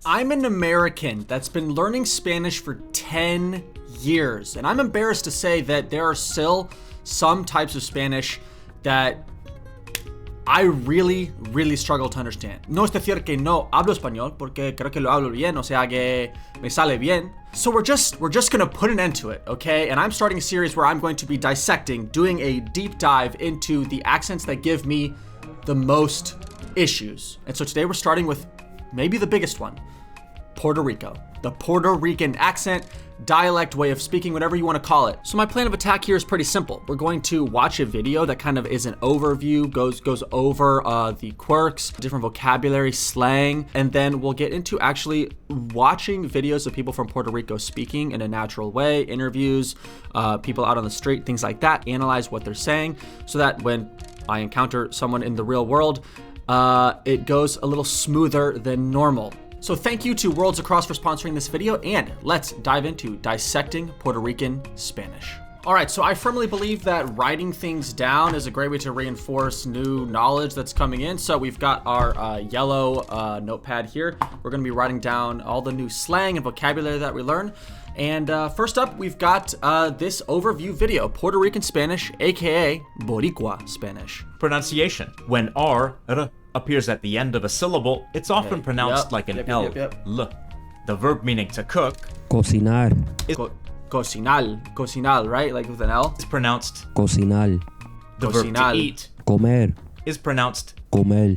I'm an American that's been learning Spanish for 10 years, and I'm embarrassed to say that there are still some types of Spanish that I really struggle to understand. No es decir que no hablo español, porque creo que lo hablo bien, o sea que me sale bien. So we're just gonna put an end to it, okay? And I'm starting a series where I'm going to be dissecting, doing a deep dive into the accents that give me the most issues. And so today we're starting with maybe the biggest one, Puerto Rico. The Puerto Rican accent, dialect, way of speaking, whatever you want to call it. So my plan of attack here is pretty simple. We're going to watch a video that kind of is an overview, goes over the quirks, different vocabulary, slang, and then we'll get into actually watching videos of people from Puerto Rico speaking in a natural way, interviews, people out on the street, things like that, analyze what they're saying so that when I encounter someone in the real world, it goes a little smoother than normal. So thank you to Worlds Across for sponsoring this video, and let's dive into dissecting Puerto Rican Spanish. All right, so I firmly believe that writing things down is a great way to reinforce new knowledge that's coming in. So we've got our yellow notepad here. We're gonna be writing down all the new slang and vocabulary that we learn. And first up, we've got this overview video, Puerto Rican Spanish, AKA Boricua Spanish. Pronunciation. When R appears at the end of a syllable, it's often pronounced like an L. L. The verb meaning to cook, cocinar, Cocinal, right? Like with an L? is pronounced cocinar. The verb to eat Comer, is pronounced comer.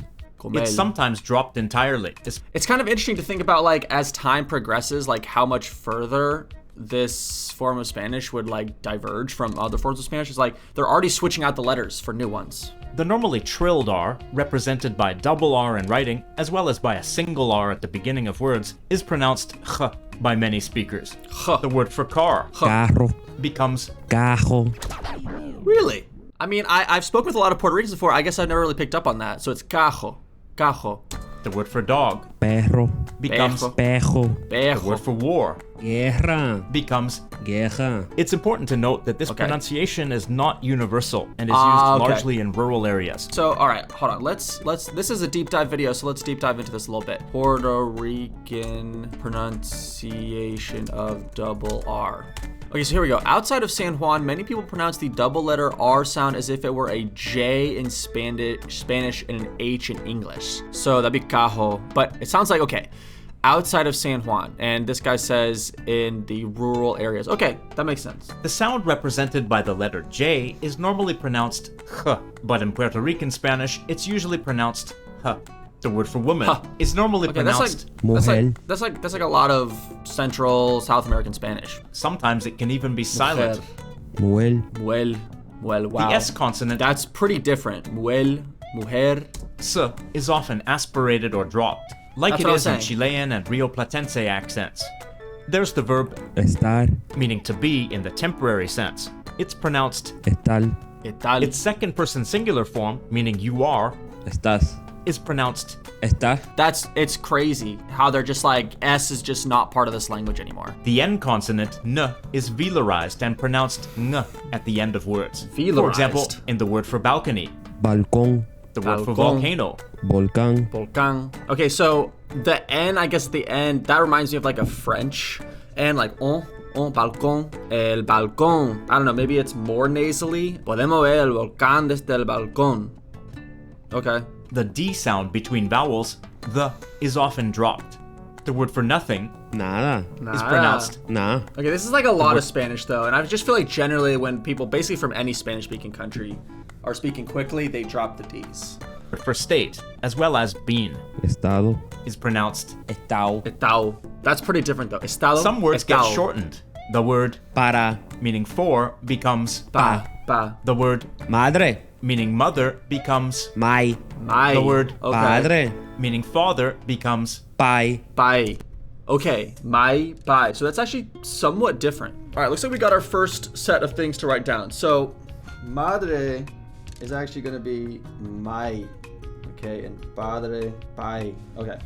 It's sometimes dropped entirely. It's kind of interesting to think about, like, as time progresses, like how much further this form of Spanish would like diverge from other forms of Spanish. It's like they're already switching out the letters for new ones. The normally trilled R, represented by double R in writing, as well as by a single R at the beginning of words, is pronounced ch by many speakers. The word for car Carro, becomes cajo. Really? I mean, I've spoken with a lot of Puerto Ricans before. I guess I've never really picked up on that. So it's cajo. The word for dog Perro, becomes pejo. The word for war Guerra, becomes guerra. It's important to note that this pronunciation is not universal and is used largely in rural areas. So, all right, hold on. Let's. This is a deep dive video, so let's deep dive into this a little bit. Puerto Rican pronunciation of double R. Okay, so here we go. Outside of San Juan, many people pronounce the double letter R sound as if it were a J in Spanish and an H in English. So that'd be cajo, but it sounds like, okay, outside of San Juan, and this guy says in the rural areas. Okay, that makes sense. The sound represented by the letter J is normally pronounced h, but in Puerto Rican Spanish, it's usually pronounced h. The word for woman is normally pronounced that's like a lot of Central South American Spanish. Sometimes it can even be silent. Muel, Well, wow. The S consonant, That's pretty different. Muel, mujer. s, is often aspirated or dropped, like That's it what is I'm in saying. Chilean and Rio Platense accents. There's the verb estar, meaning to be in the temporary sense. It's pronounced estar, Etal. its second person singular form, meaning you are, estás, is pronounced estar. It's crazy how they're just like, S is just not part of this language anymore. The N consonant, n, is velarized and pronounced ng at the end of words. For Velarized. example, in the word for balcony, Balcón, the word for Balcón. volcano, volcán, Volcán. Okay, so the N, I guess the N, that reminds me of like a French N, like balcón, el balcón. I don't know, maybe it's more nasally. Podemos ver el volcán desde el balcón. Okay. the D sound between vowels, the, is often dropped. The word for nothing nada, is pronounced nada. Okay, this is like a lot of Spanish though, and I just feel like generally when people basically from any Spanish-speaking country are speaking quickly, they drop the D's. for state, as well as bean, Estado, is pronounced. estado, Estado. That's pretty different though. Estado. Some words get estado. shortened. The word para, meaning for becomes Pa. The word madre, meaning mother becomes mai, My. The word Okay. padre, meaning father becomes pai, Bye. Okay, my bye. So that's actually somewhat different. All right, looks like we got our first set of things to write down. So, madre is actually going to be my. Okay, and padre, bye. Okay.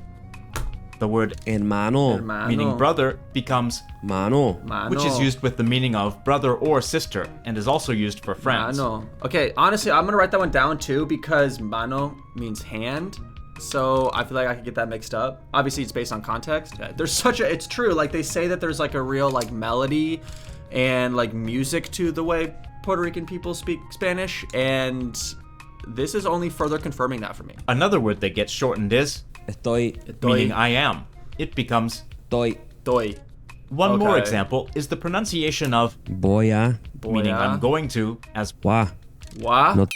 the word hermano, Hermano. meaning brother becomes mano, Mano. which is used with the meaning of brother or sister and is also used for friends. Mano. Okay, honestly, I'm going to write that one down too because mano means hand. so I feel like I could get that mixed up. Obviously, it's based on context. It's true, like they say that there's like a real like melody and like music to the way Puerto Rican people speak Spanish, and this is only further confirming that for me. Another word that gets shortened is Estoy. meaning I am. It becomes Estoy. One more Okay. example is the pronunciation of Voy a. meaning I'm going to as Wa. Wa. No.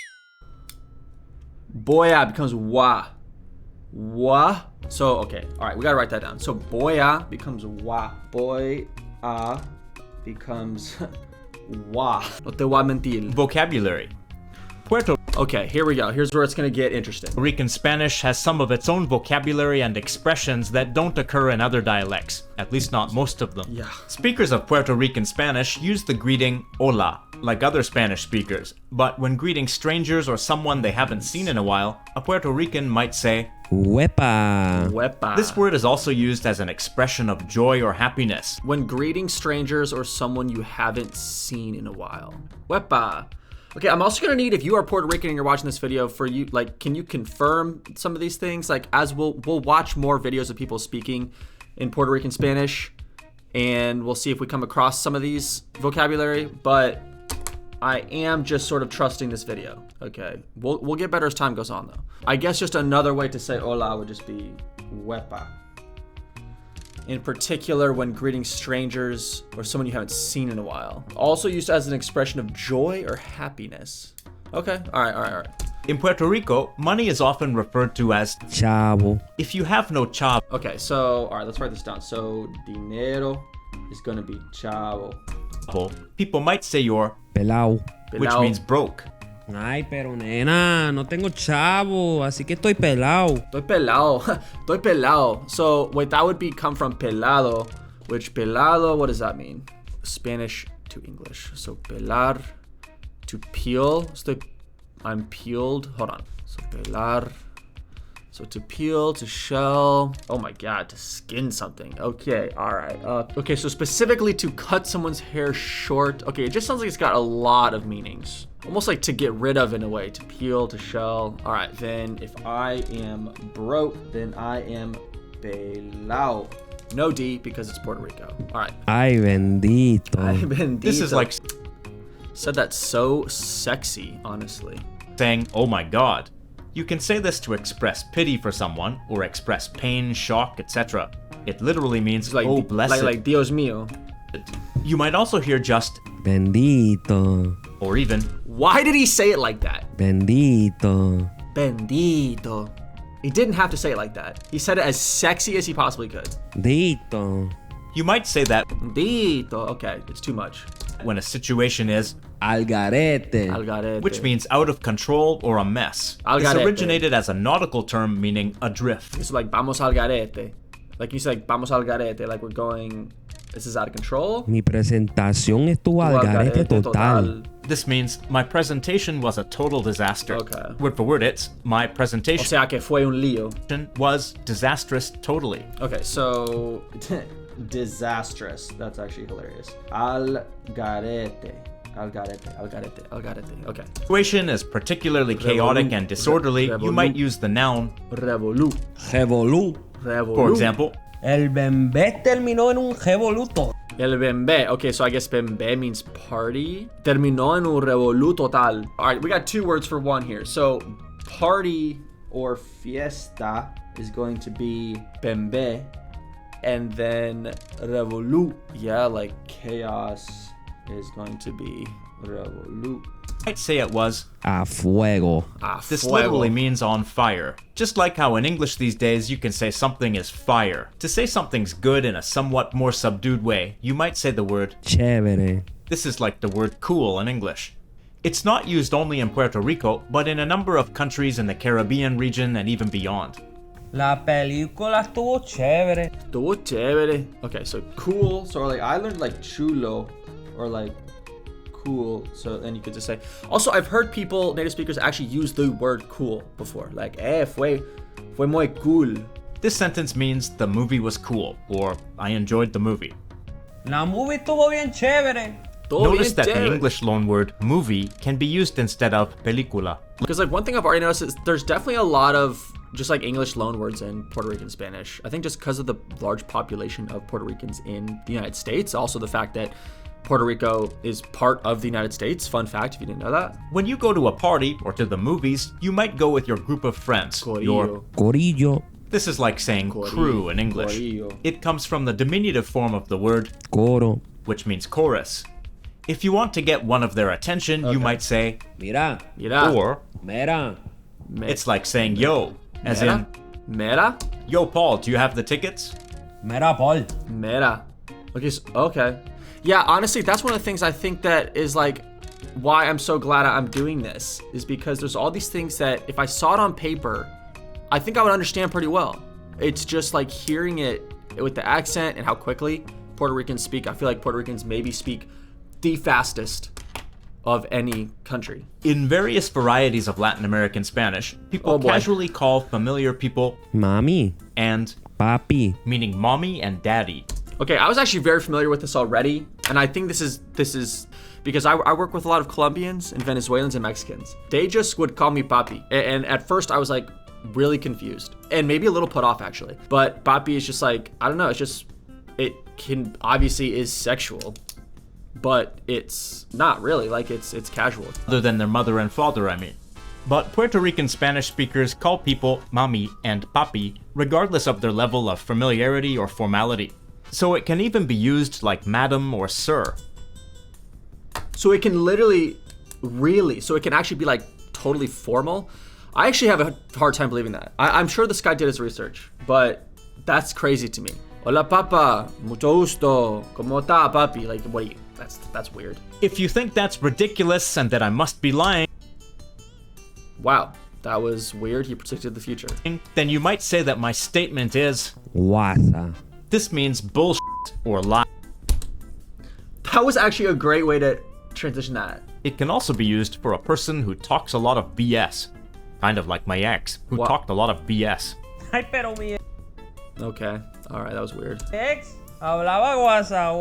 Boya becomes wa. Wa. So, okay. All right, we got to write that down. So, boya becomes wa. Boya becomes wa. No te voy a mentir. vocabulary. Puerto Okay, here we go. Here's where it's going to get interesting. Rican Spanish has some of its own vocabulary and expressions that don't occur in other dialects, at least not most of them. Yeah. Speakers of Puerto Rican Spanish use the greeting hola, like other Spanish speakers, but when greeting strangers or someone they haven't seen in a while, a Puerto Rican might say, Huepa. Wepa. This word is also used as an expression of joy or happiness. When greeting strangers or someone you haven't seen in a while. Wepa. Okay, I'm also gonna need, if you are Puerto Rican and you're watching this video, for you, like, can you confirm some of these things? Like, as we'll watch more videos of people speaking in Puerto Rican Spanish, and we'll see if we come across some of these vocabulary, but I am just sort of trusting this video. Okay, we'll get better as time goes on though. I guess just another way to say hola would just be wepa. In particular, when greeting strangers or someone you haven't seen in a while. Also used as an expression of joy or happiness. Okay, all right. In Puerto Rico, money is often referred to as Chavo. if you have no chavo, Okay, so, all right, let's write this down. So, dinero is gonna be chavo. people might say you're, Pelao. which Pelao. means broke. Ay, pero nena, no tengo chavo, así que estoy pelao. Estoy pelado. Estoy pelado. So, wait, that would come from pelado, which pelado, what does that mean? Spanish to English. So, pelar, to peel. I'm peeled. Hold on. So, pelar. So, to peel, to shell. Oh my God, to skin something. Okay, all right. Okay, so specifically to cut someone's hair short. Okay, it just sounds like it's got a lot of meanings. Almost like to get rid of in a way. To peel, to shell. All right, then if I am broke, then I am pelao. No D because it's Puerto Rico. All right. Ay, bendito. I've been This is like said that so sexy, honestly. saying, oh my god. You can say this to express pity for someone, or express pain, shock, etc. It literally means, It's like, oh blessed. like Dios mío. You might also hear just, Bendito. or even, Why did he say it like that? Bendito. Bendito. He didn't have to say it like that. He said it as sexy as he possibly could. Dito. you might say that Bendito. Okay, it's too much. when a situation is, Algarete. Algarete. which means out of control or a mess. Algarete. This originated as a nautical term meaning adrift. It's like vamos al garete. Like you said, like, vamos al garete. Like we're going. This is out of control. Mi presentación estuvo al garete total. This means my presentation was a total disaster. Okay. Word for word, it's my O presentation sea que fue un lío. was disastrous totally. Okay, so disastrous. That's actually hilarious. Al garete. Al garete. Al garete. Al garete. Okay. Situation is particularly chaotic and disorderly. You might use the noun, Revolu. Revolú. Revolu. for example, El bembé terminó en un revoluto. El bembe. Okay, so I guess bembe means party. Terminó en un revolú total. All right, we got two words for one here. So party or fiesta is going to be bembe. And then revolú, yeah, like chaos is going to be revolú. I'd say it was. A fuego. This Fuego. literally means on fire. Just like how in English these days you can say something is fire. To say something's good in a somewhat more subdued way, you might say the word. Chévere. This is like the word cool in English. It's not used only in Puerto Rico, but in a number of countries in the Caribbean region and even beyond. La película estuvo chévere. Estuvo chévere. Okay, so cool. So like I learned like chulo or like cool. So then you could just say. Also, I've heard people, native speakers, actually use the word cool before. Like, fue muy cool. This sentence means the movie was cool, or I enjoyed the movie. La movie estuvo bien chévere. Notice that the English loanword movie can be used instead of película. Because like one thing I've already noticed is there's definitely a lot of just like English loanwords in Puerto Rican Spanish. I think just because of the large population of Puerto Ricans in the United States. Also the fact that Puerto Rico is part of the United States. Fun fact, if you didn't know that. When you go to a party or to the movies, you might go with your group of friends. Your Corillo. This is like saying crew in English. Corillo. It comes from the diminutive form of the word Coro. which means chorus. If you want to get one of their attention, you might say Mira. Mira. or Mira. it's like saying yo, as in, Mera? yo Paul, do you have the tickets? Mira, Paul. Mera. Okay, okay. Yeah, honestly, that's one of the things I think that is like why I'm so glad I'm doing this, is because there's all these things that if I saw it on paper, I think I would understand pretty well. It's just like hearing it with the accent and how quickly Puerto Ricans speak. I feel like Puerto Ricans maybe speak the fastest of any country. In various varieties of Latin American Spanish, people casually call familiar people Mami. and Papi. meaning mommy and daddy. Okay, I was actually very familiar with this already, and I think this is because I work with a lot of Colombians and Venezuelans and Mexicans. They just would call me papi, and at first I was like really confused and maybe a little put off actually. But papi is just like, I don't know, it's just, it can obviously is sexual, but it's not really, like it's casual. Other than their mother and father, I mean. But Puerto Rican Spanish speakers call people mami and papi regardless of their level of familiarity or formality. So it can even be used like madam or sir. So it can literally, so it can actually be like totally formal. I actually have a hard time believing that. I'm sure this guy did his research, but that's crazy to me. Hola papa, mucho gusto, ¿cómo está papi? Like, what are you, that's weird. If you think that's ridiculous and that I must be lying, Wow, that was weird. He predicted the future. then you might say that my statement is, Guasa. this means bullshit or lie. That was actually a great way to transition that. It can also be used for a person who talks a lot of BS. Kind of like my ex, who talked a lot of BS. Ay, pero mi Okay, all right, that was weird. ex hablaba guasa.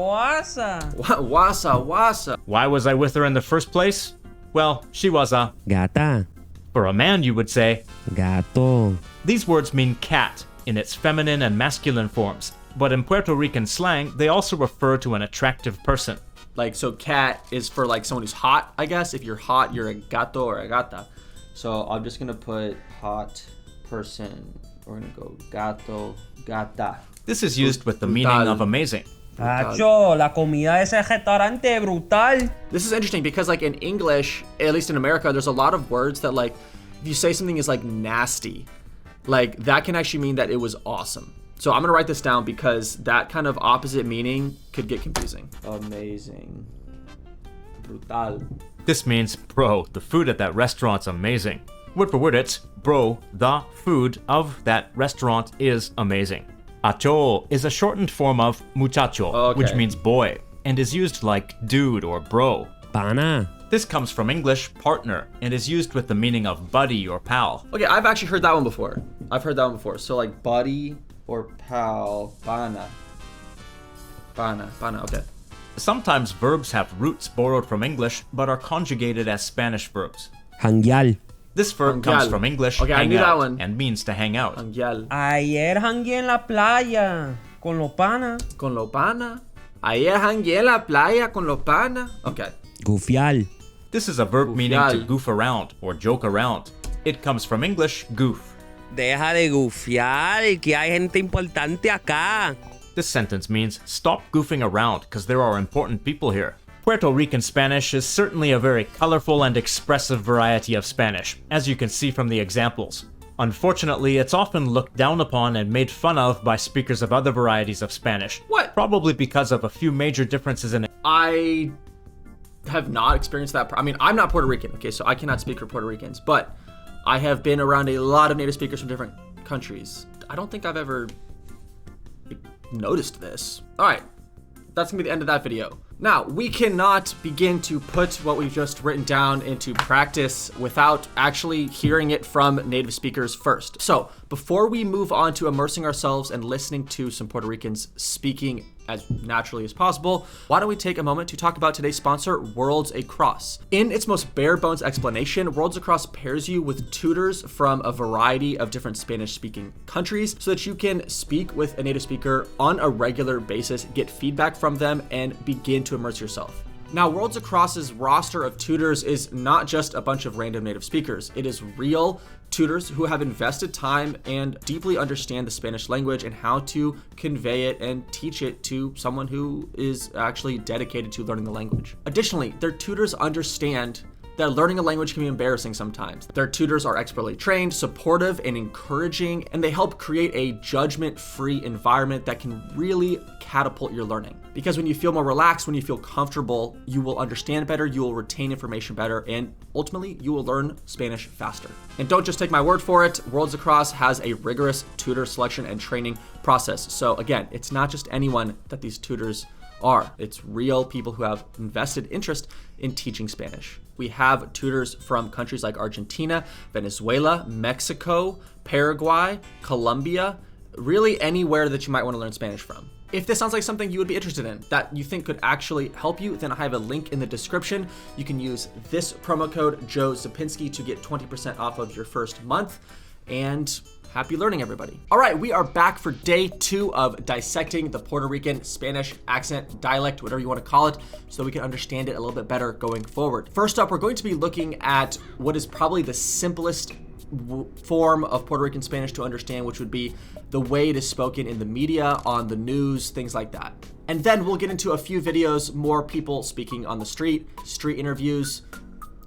Wasa. Why was I with her in the first place? Well, she was a... Gata. For a man, you would say... Gato. These words mean cat in its feminine and masculine forms, but in Puerto Rican slang, they also refer to an attractive person. Like, so cat is for like someone who's hot, I guess. If you're hot, you're a gato or a gata. So I'm just gonna put hot person. We're gonna go gato, gata. This is used with the meaning of amazing. Acho, la comida de ese restaurante brutal. This is interesting because like in English, at least in America, there's a lot of words that like, if you say something is like nasty, like that can actually mean that it was awesome. So I'm gonna write this down because that kind of opposite meaning could get confusing. Amazing. Brutal. This means, bro, the food at that restaurant's amazing. Word for word, it's, bro, the food of that restaurant is amazing. Acho is a shortened form of muchacho, which means boy, and is used like dude or bro. Pana. This comes from English partner and is used with the meaning of buddy or pal. Okay, I've actually heard that one before. So like buddy or pal, pana, okay. Sometimes verbs have roots borrowed from English but are conjugated as Spanish verbs. Hanguear. This verb comes from English, Okay, I hang knew that out, one. and means to hang out. Hanguear. Ayer hangué en la playa con los panas. Con lo pana. Ayer hangué en la playa con lo pana. Okay. Gufiar. This is a verb meaning to Gufiar. goof around or joke around. It comes from English, goof. Deja de gufiar, que hay gente importante acá. This sentence means stop goofing around because there are important people here. Puerto Rican Spanish is certainly a very colorful and expressive variety of Spanish, as you can see from the examples. Unfortunately, it's often looked down upon and made fun of by speakers of other varieties of Spanish. What? Probably because of a few major differences in it. I have not experienced that. I mean, I'm not Puerto Rican, okay, so I cannot speak for Puerto Ricans, but I have been around a lot of native speakers from different countries. I don't think I've ever noticed this. All right, that's gonna be the end of that video. Now, we cannot begin to put what we've just written down into practice without actually hearing it from native speakers first. So, before we move on to immersing ourselves and listening to some Puerto Ricans speaking as naturally as possible, why don't we take a moment to talk about today's sponsor, Worlds Across. In its most bare bones explanation, Worlds Across pairs you with tutors from a variety of different Spanish-speaking countries so that you can speak with a native speaker on a regular basis, get feedback from them, and begin to immerse yourself. Now, Worlds Across's roster of tutors is not just a bunch of random native speakers. It is real tutors who have invested time and deeply understand the Spanish language and how to convey it and teach it to someone who is actually dedicated to learning the language. Additionally, their tutors understand that learning a language can be embarrassing sometimes. Their tutors are expertly trained, supportive, and encouraging, and they help create a judgment-free environment that can really catapult your learning. Because when you feel more relaxed, when you feel comfortable, you will understand better, you will retain information better, and ultimately, you will learn Spanish faster. And don't just take my word for it, Worlds Across has a rigorous tutor selection and training process. So again, it's not just anyone that these tutors are. It's real people who have invested interest in teaching Spanish. We have tutors from countries like Argentina, Venezuela, Mexico, Paraguay, Colombia, really anywhere that you might want to learn Spanish from. If this sounds like something you would be interested in, that you think could actually help you, then I have a link in the description. You can use this promo code Joe Zapinski to get 20% off of your first month, and happy learning, everybody. All right, we are back for day 2 of dissecting the Puerto Rican Spanish accent, dialect, whatever you want to call it, so we can understand it a little bit better going forward. First up, we're going to be looking at what is probably the simplest form of Puerto Rican Spanish to understand, which would be the way it is spoken in the media, on the news, things like that. And then we'll get into a few videos, more people speaking on the street interviews,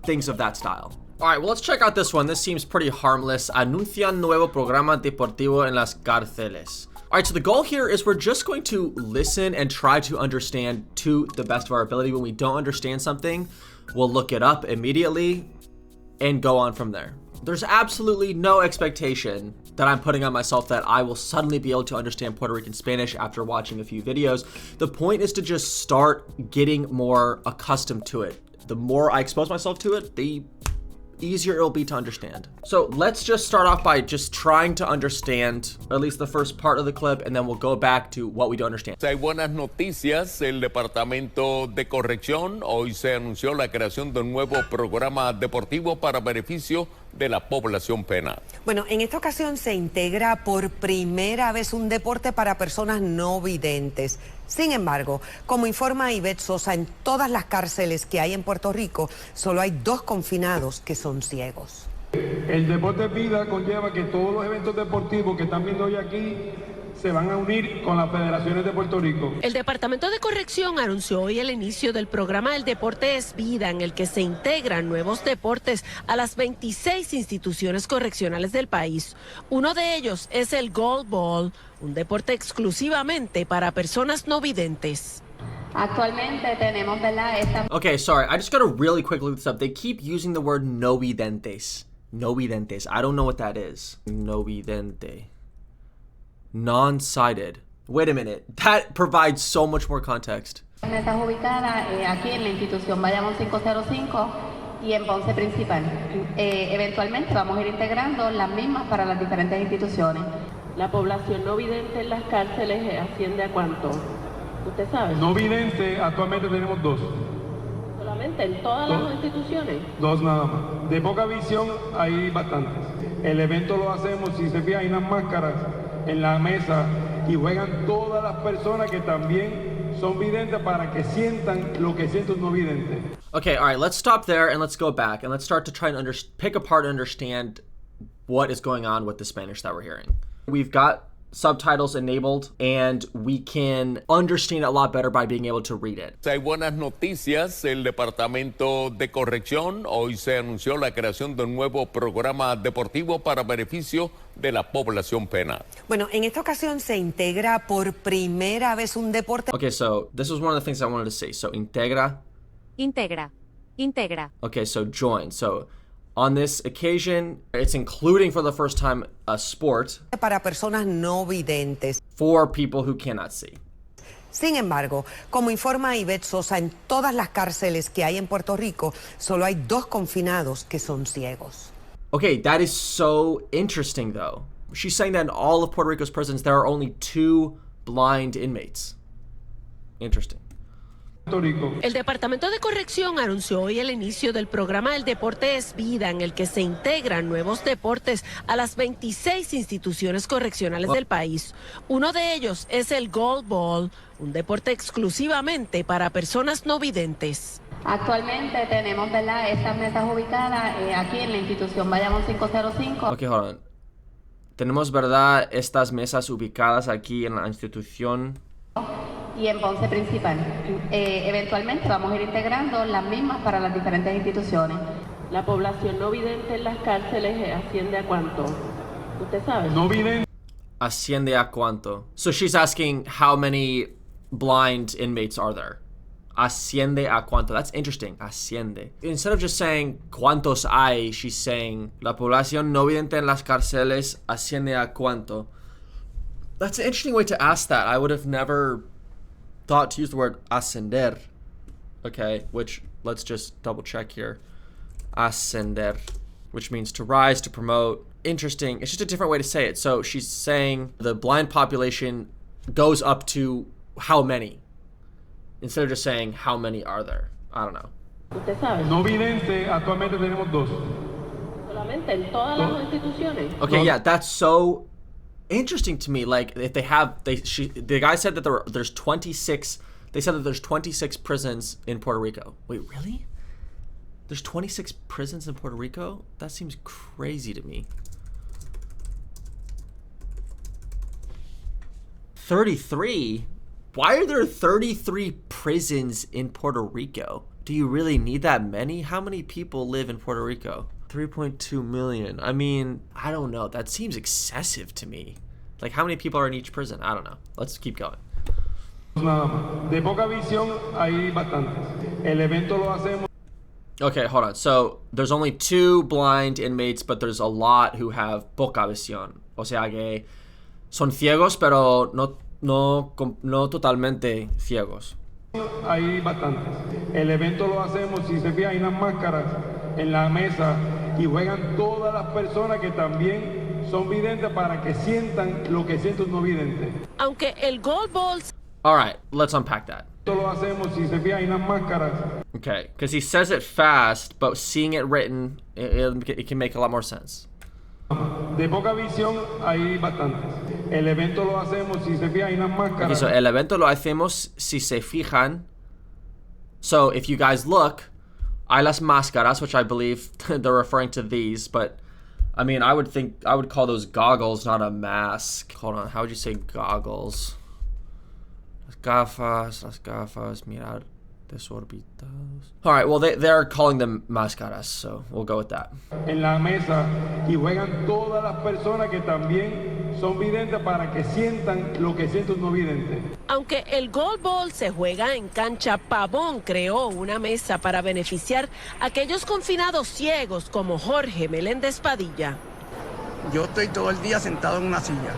things of that style. All right, well, let's check out this one. This seems pretty harmless. Anuncian nuevo programa deportivo en las cárceles. All right, so the goal here is we're just going to listen and try to understand to the best of our ability. When we don't understand something, we'll look it up immediately and go on from there. There's absolutely no expectation that I'm putting on myself that I will suddenly be able to understand Puerto Rican Spanish after watching a few videos. The point is to just start getting more accustomed to it. The more I expose myself to it, the easier it'll be to understand. So let's just start off by just trying to understand at least the first part of the clip, and then we'll go back to what we don't understand. Hay buenas noticias. El Departamento de Corrección hoy se anunció la creación de un nuevo programa deportivo para beneficio de la población penal. Bueno, en esta ocasión se integra por primera vez un deporte para personas no videntes. Sin embargo, como informa Ivette Sosa, en todas las cárceles que hay en Puerto Rico, solo hay 2 confinados que son ciegos. El deporte vida conlleva que todos los eventos deportivos que están viendo hoy aquí se van a unir con las federaciones de Puerto Rico. El Departamento de Corrección anunció hoy el inicio del programa El Deporte es Vida, en el que se integran nuevos deportes a las 26 instituciones correccionales del país. Uno de ellos es el Gold Ball, un deporte exclusivamente para personas no videntes. Actualmente tenemos, ¿verdad? Okay, sorry, I just gotta really quickly look this up. They keep using the word no videntes. No videntes. I don't know what that is. No vidente. Non-sighted. Wait a minute. That provides so much more context. Estás ubicada aquí en la institución Bayamón 505 y en Ponce Principal. Eventualmente vamos a ir integrando las mismas para las diferentes instituciones. ¿La población no vidente en las cárceles asciende a cuánto? ¿Usted sabe? No vidente, actualmente tenemos 2. ¿Solamente en todas las instituciones? 2 nada más. De poca visión hay bastantes. El evento lo hacemos, si se fija, hay unas máscaras en la mesa y juegan todas las personas que también son videntes para que sientan lo que siente un no vidente. Okay, all right, let's stop there and let's go back and let's start to try and pick apart and understand what is going on with the Spanish that we're hearing. We've got subtitles enabled and we can understand it a lot better by being able to read it. Hay buenas noticias. El Departamento de Corrección hoy se anunció la creación de un nuevo programa deportivo para beneficio de la población penal. Bueno, en esta ocasión se integra por primera vez un deporte. Okay, so this was one of the things I wanted to say. So integra. Integra. Okay, so join. So on this occasion, it's including for the first time a sport Para personas no videntes. for people who cannot see. Sin embargo, como informa Ivette Sosa, en todas las cárceles que hay en Puerto Rico, solo hay 2 confinados que son ciegos. Okay, that is so interesting though. She's saying that in all of Puerto Rico's prisons, there are only 2 blind inmates. Interesting. Puerto Rico. El Departamento de Corrección anunció hoy el inicio del programa El Deporte es Vida, en el que se integran nuevos deportes a las 26 instituciones correccionales del país. Uno de ellos es el Gold Ball, un deporte exclusivamente para personas no videntes. Actualmente tenemos, ¿verdad?, estas mesas ubicadas aquí en la institución Bayamón 505. Okay, hold on. Tenemos, ¿verdad?, estas mesas ubicadas aquí en la institución. Y en Ponce principal. Eventualmente vamos a ir integrando las mismas para las diferentes instituciones. ¿La población no vidente en las cárceles asciende a cuánto? ¿Usted sabe? No vidente. Asciende a cuánto? So she's asking how many blind inmates are there. Asciende a cuánto? That's interesting. Asciende. Instead of just saying cuántos hay, she's saying la población no vidente en las cárceles asciende a cuánto. That's an interesting way to ask that. I would have never thought to use the word ascender. Okay, which let's just double check here. Ascender, which means to rise, to promote. Interesting. It's just a different way to say it. So she's saying the blind population goes up to how many? Instead of just saying how many are there. I don't know. ¿Usted sabe? No vidente, actualmente tenemos 2. ¿Solamente en todas las instituciones? Okay, yeah, that's so interesting to me. Like, if they have, the guy said that there's 26. They said that there's 26 prisons in Puerto Rico. Wait, really? There's 26 prisons in Puerto Rico? That seems crazy to me. 33? Why are there 33 prisons in Puerto Rico? Do you really need that many? How many people live in Puerto Rico? 3.2 million. I mean, I don't know. That seems excessive to me. Like, how many people are in each prison? I don't know. Let's keep going. De poca visión hay bastantes. El evento lo hacemos. Okay, hold on. So, there's only 2 blind inmates, but there's a lot who have poca visión. O sea que son ciegos, pero no totalmente ciegos. Hay bastantes. El evento lo hacemos, si se fija, hay unas máscaras en la mesa y juegan todas las personas que también son videntes para que sientan lo que siente un no vidente. Aunque el Gold Ball... All right, let's unpack that. Esto lo hacemos, si se fija, hay unas máscaras. Okay, because he says it fast, but seeing it written, it can make a lot more sense. De poca visión hay bastantes. El evento lo hacemos, si se fija, hay unas máscaras. Okay, so el evento lo hacemos si se fijan. So if you guys look, hay las máscaras, which I believe they're referring to these, but I mean, I would call those goggles, not a mask. Hold on, how would you say goggles? Las gafas, mirar desorbitas. All right, well, they're calling them máscaras, so we'll go with that. En la mesa y juegan todas las personas que también son videntes para que sientan lo que siente un no vidente. Aunque el Gold Ball se juega en cancha, Pavón creó una mesa para beneficiar a aquellos confinados ciegos como Jorge Meléndez Padilla. Yo estoy todo el día sentado en una silla,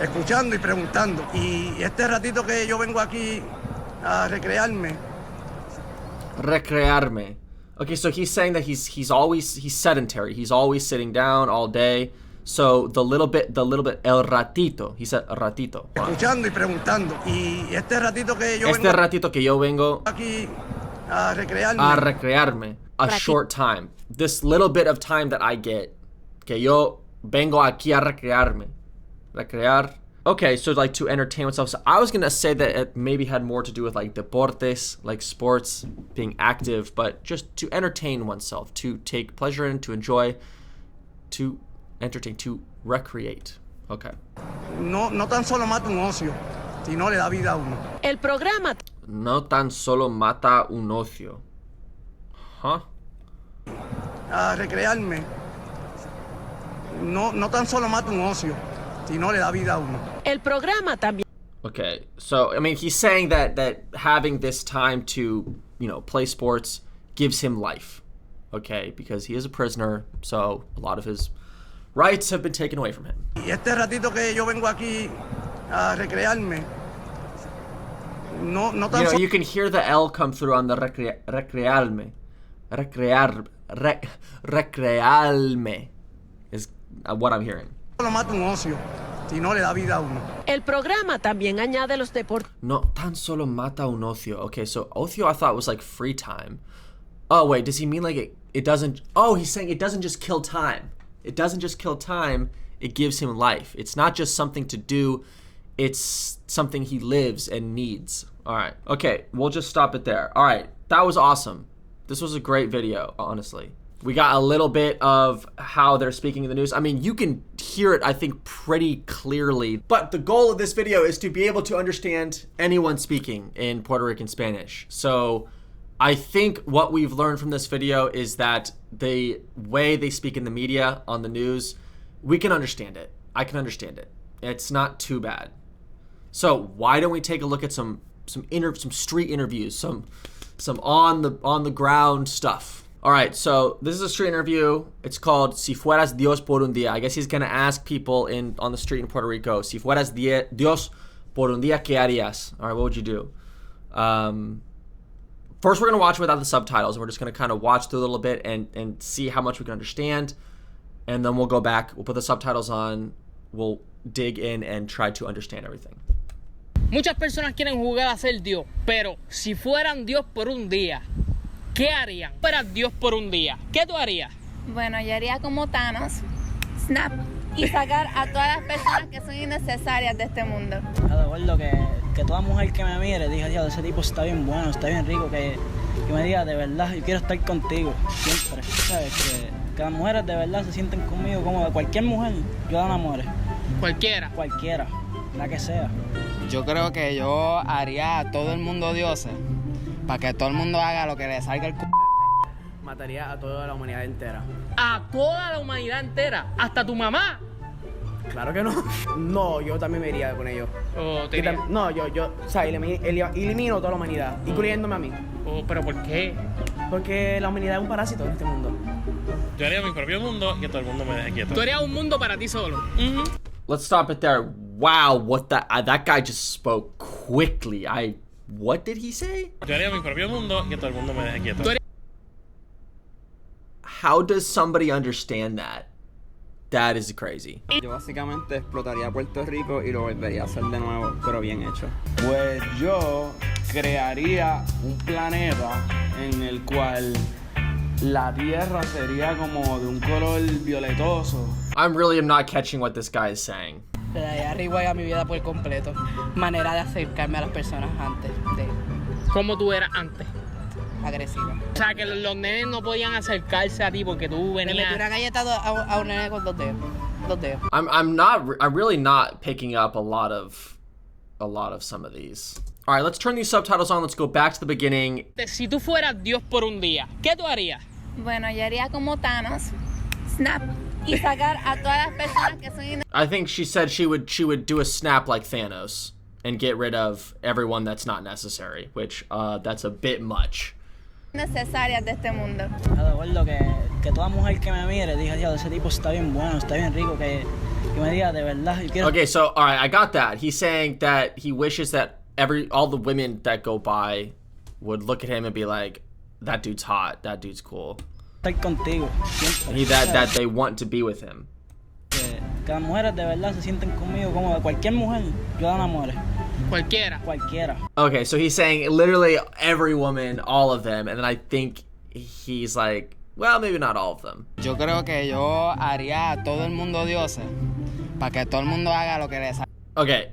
escuchando y preguntando. Y este ratito que yo vengo aquí a recrearme. Okay, so he's saying that he's sedentary. He's always sitting down all day. So the little bit, el ratito. He said ratito. Escuchando y preguntando. Y este ratito que yo vengo aquí a recrearme. A short time. This little bit of time that I get. Que yo vengo aquí a recrearme. Recrear. Okay, so like to entertain oneself. So I was gonna say that it maybe had more to do with like deportes, like sports, being active, but just to entertain oneself, to take pleasure in, to enjoy, to entertain, to recreate. Okay. No tan solo mata un ocio, sino le da vida a uno. El programa no tan solo mata un ocio. Huh? A recrearme. No tan solo mata un ocio, sino le da vida a uno. El programa también. Okay, so I mean, he's saying that having this time to, play sports gives him life. Okay, because he is a prisoner, so a lot of his rights have been taken away from him. Y este ratito que yo vengo aquí a recrearme. No tan solo. You can hear the L come through on the recrearme. Recrearme is what I'm hearing. No mata un ocio, si no le da vida a uno. El programa también añade los deportes. No tan solo mata un ocio. Okay, so ocio I thought was like free time. Oh, wait, does he mean like it doesn't... Oh, he's saying it doesn't just kill time. It doesn't just kill time, it gives him life. It's not just something to do, it's something he lives and needs. All right, okay, we'll just stop it there. All right, that was awesome. This was a great video, honestly. We got a little bit of how they're speaking in the news. I mean, you can hear it, I think, pretty clearly. But the goal of this video is to be able to understand anyone speaking in Puerto Rican Spanish. So I think what we've learned from this video is that the way they speak in the media, on the news, we can understand it. I can understand it. It's not too bad. So why don't we take a look at some street interviews, some on the ground stuff. All right, so this is a street interview. It's called Si fueras Dios por un día. I guess he's gonna ask people on the street in Puerto Rico, Si fueras Dios por un día, ¿qué harías? All right, what would you do? First, we're gonna watch without the subtitles, and we're just gonna kind of watch through a little bit and see how much we can understand. And then we'll go back, we'll put the subtitles on, we'll dig in and try to understand everything. Muchas personas quieren jugar a ser Dios, pero si fueran Dios por un día, ¿qué harían? Si fueras Dios por un día, ¿qué tú harías? Bueno, yo haría como Thanos, snap, y sacar a todas las personas que son innecesarias de este mundo. De acuerdo que toda mujer que me mire diga, Dios, ese tipo está bien bueno, está bien rico, que me diga, de verdad, yo quiero estar contigo, siempre, ¿sabes? Que las mujeres de verdad se sienten conmigo como de cualquier mujer, yo la enamore. Cualquiera. Cualquiera, la que sea. Yo creo que yo haría a todo el mundo dioses, para que todo el mundo haga lo que le salga el c***. Mataría a toda la humanidad entera. ¿A toda la humanidad entera? ¿Hasta tu mamá? Claro que no. No, yo también me iría con ellos. No, yo, o sea, elimino toda la humanidad, incluyéndome a mí. ¿Pero por qué? Porque la humanidad es un parásito en este mundo. Yo haría mi propio mundo y que todo el mundo me deje quieto. Tú harías un mundo para ti solo. Let's stop it there. Wow, what that guy just spoke quickly. What did he say? Yo haría mi propio mundo y que todo el mundo me deje quieto. How does somebody understand that? That is crazy. Yo básicamente explotaría Puerto Rico y lo volvería a hacer de nuevo, pero bien hecho. Pues yo crearía un planeta en el cual la Tierra sería como de un color violetoso. I really am not catching what this guy is saying. Le daría arriba a mi vida por completo. Manera de acercarme a las personas antes de... ¿Cómo tú eras antes? Agresiva. O sea, que los nenes no podían acercarse a ti porque tú venías... Le metí una galleta a un nene con dos dedos. I'm really not picking up a lot of some of these. All right, let's turn these subtitles on. Let's go back to the beginning. Si tú fueras Dios por un día, ¿qué tú harías? Bueno, yo haría como Thanos, snap, y sacar a todas las personas que son innecesarias. I think she said she would do a snap like Thanos and get rid of everyone that's not necessary, which that's a bit much. Necesarias de este mundo. De acuerdo que toda mujer que me mire diga, Dios, ese tipo está bien bueno, está bien rico, que me diga, de verdad, yo quiero... Okay, so all right, I got that. He's saying that he wishes that all the women that go by would look at him and be like, that dude's hot, that dude's cool. Estar contigo, siempre. That they want to be with him. Que las mujeres de verdad se sienten conmigo como de cualquier mujer, yo la enamore. Cualquiera. Okay, so he's saying literally every woman, all of them, and then I think he's like, well, maybe not all of them. Yo creo que yo haría a todo el mundo dioses, para que todo el mundo haga lo que le salga. Okay,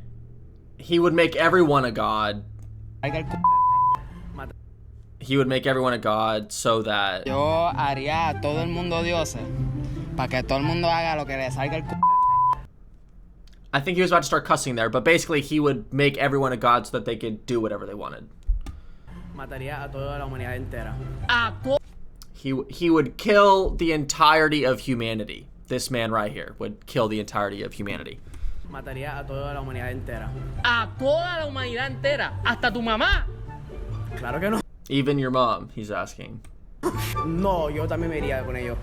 he would make everyone a god. He would make everyone a god so that... Yo haría a todo el mundo dioses, para que todo el mundo haga lo que le salga el c***. I think he was about to start cussing there, but basically he would make everyone a god so that they could do whatever they wanted. Mataría a toda la humanidad entera. He would kill the entirety of humanity. This man right here would kill the entirety of humanity. Mataría a toda la humanidad entera. ¿A toda la humanidad entera? ¿Hasta tu mamá? Claro que no. Even your mom, he's asking. No, yo también me iría con ellos.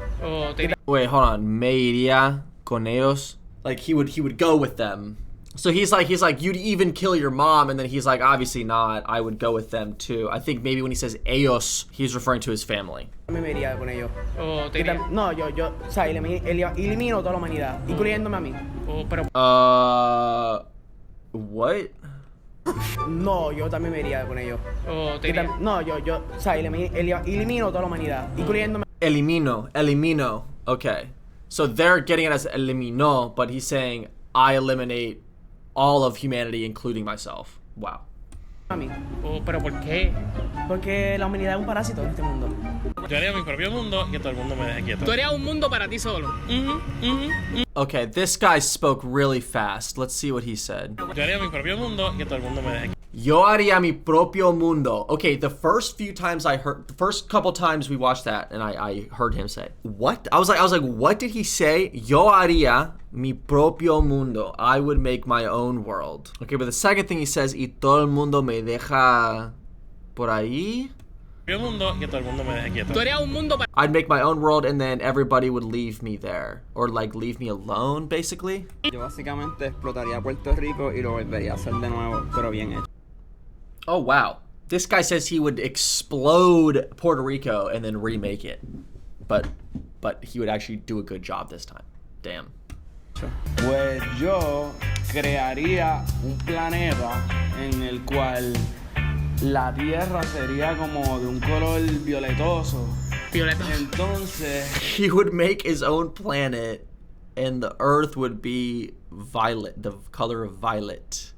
Wait, hold on. Me iría con ellos? Like he would go with them So he's like, you'd even kill your mom, and then he's like, obviously not. I would go with them too. I think maybe when he says ellos, he's referring to his family. Me iría con ellos. O te iría- No, yo, o sea, elimino toda la humanidad, incluyéndome a mí. pero What? No, yo también me iría con ellos. o te iría- No, yo, o sea, elimino toda la humanidad, incluyéndome. Elimino. Okay. So they're getting it as elimino, but he's saying, I eliminate all of humanity, including myself. Wow. A mí. pero ¿por qué? Porque la humanidad es un parásito en este mundo. Yo haría mi propio mundo y que todo el mundo me deje quieto. Tú harías un mundo para ti solo. Okay, this guy spoke really fast. Let's see what he said. Yo haría mi propio mundo y que todo el mundo me deje quieto. Yo haría mi propio mundo. Okay, the first couple times we watched that, and I heard him say, what? I was like, what did he say? Yo haría mi propio mundo. I would make my own world. Okay, but the second thing he says, y todo el mundo me deja por ahí. Mundo y que todo el mundo me deje quieto. Tú harías un mundo para... I'd make my own world, and then everybody would leave me there. Or like, leave me alone, basically. Yo básicamente explotaría Puerto Rico y lo volvería a hacer de nuevo, pero bien hecho. Oh, wow. This guy says he would explode Puerto Rico and then remake it. But he would actually do a good job this time. Damn. Pues yo crearía un planeta en el cual la Tierra sería como de un color violetoso. Entonces, he would make his own planet and the Earth would be violet, the color of violet.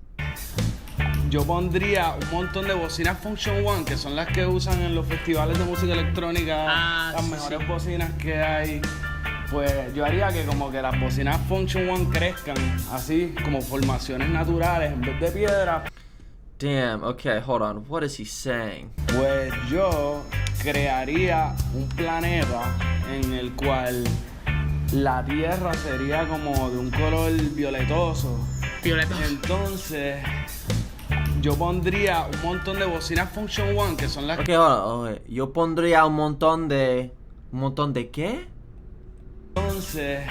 yo pondría un montón de bocinas Function One, que son las que usan en los festivales de música electrónica, las mejores bocinas que hay. Pues yo haría que como que las bocinas Function One crezcan así como formaciones naturales en vez de piedra. Damn, okay, hold on. What is he saying? Pues yo crearía un planeta en el cual la Tierra sería como de un color violetoso. Entonces, yo pondría un montón de bocinas Function One, que son las... Okay, hold on. Okay. Yo pondría un montón de... ¿Un montón de qué? Entonces,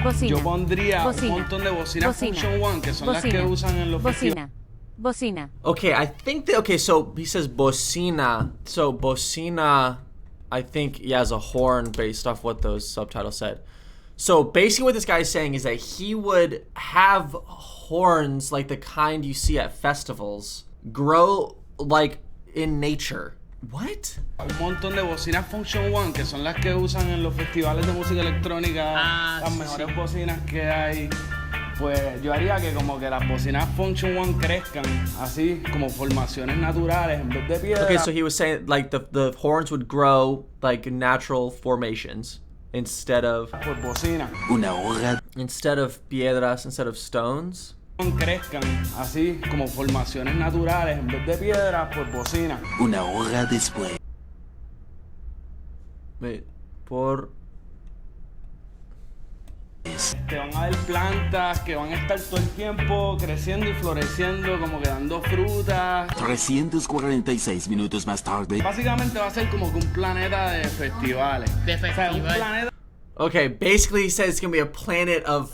bocina. Yo pondría Bocina. un montón de bocinas Bocina. Function One, que son Bocina. las que usan en los Bocina. Bocina. Okay, I think that... Okay, so he says bocina. So bocina, I think he has a horn based off what those subtitles said. So basically what this guy is saying is that he would have horns like the kind you see at festivals grow like in nature. What? Un montón de bocinas Function One, que son las que usan en los festivales de música electrónica, las mejores bocinas que hay. Pues yo haría que como que las bocinas Function One crezcan así como formaciones naturales en vez de piedra. Okay, so he was saying like the horns would grow like natural formations instead of Pues bocina. instead of piedras, instead of stones. Crezcan así como formaciones naturales en vez de piedras, pues bocina. Una hora después. Wait, por... Que van a haber plantas que van a estar todo el tiempo creciendo y floreciendo, como que dando frutas. 346 minutos más tarde. Básicamente va a ser como que un planeta de festivales. De O sea, un planeta. Okay, basically he says it's gonna be a planet of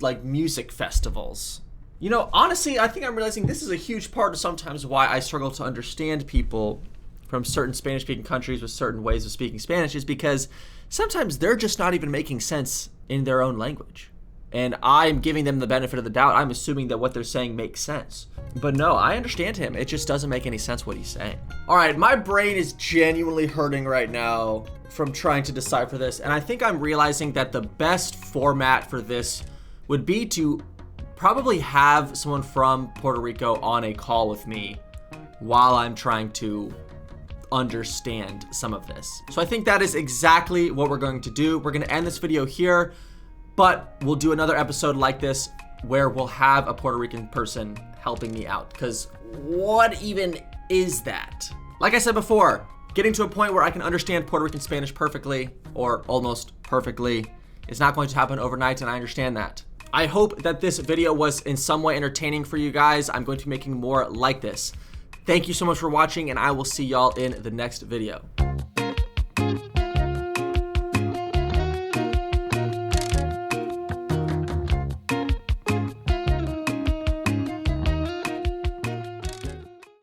like music festivals. You know, honestly, I think I'm realizing this is a huge part of sometimes why I struggle to understand people from certain Spanish-speaking countries with certain ways of speaking Spanish, is because sometimes they're just not even making sense in their own language. And I'm giving them the benefit of the doubt. I'm assuming that what they're saying makes sense. But no, I understand him. It just doesn't make any sense what he's saying. All right, my brain is genuinely hurting right now from trying to decipher this. And I think I'm realizing that the best format for this would be to probably have someone from Puerto Rico on a call with me while I'm trying to understand some of this. So I think that is exactly what we're going to do. We're going to end this video here, but we'll do another episode like this where we'll have a Puerto Rican person helping me out, because what even is that? Like I said before, getting to a point where I can understand Puerto Rican Spanish perfectly, or almost perfectly, is not going to happen overnight, and I understand that. I hope that this video was in some way entertaining for you guys. I'm going to be making more like this. Thank you so much for watching, and I will see y'all in the next video.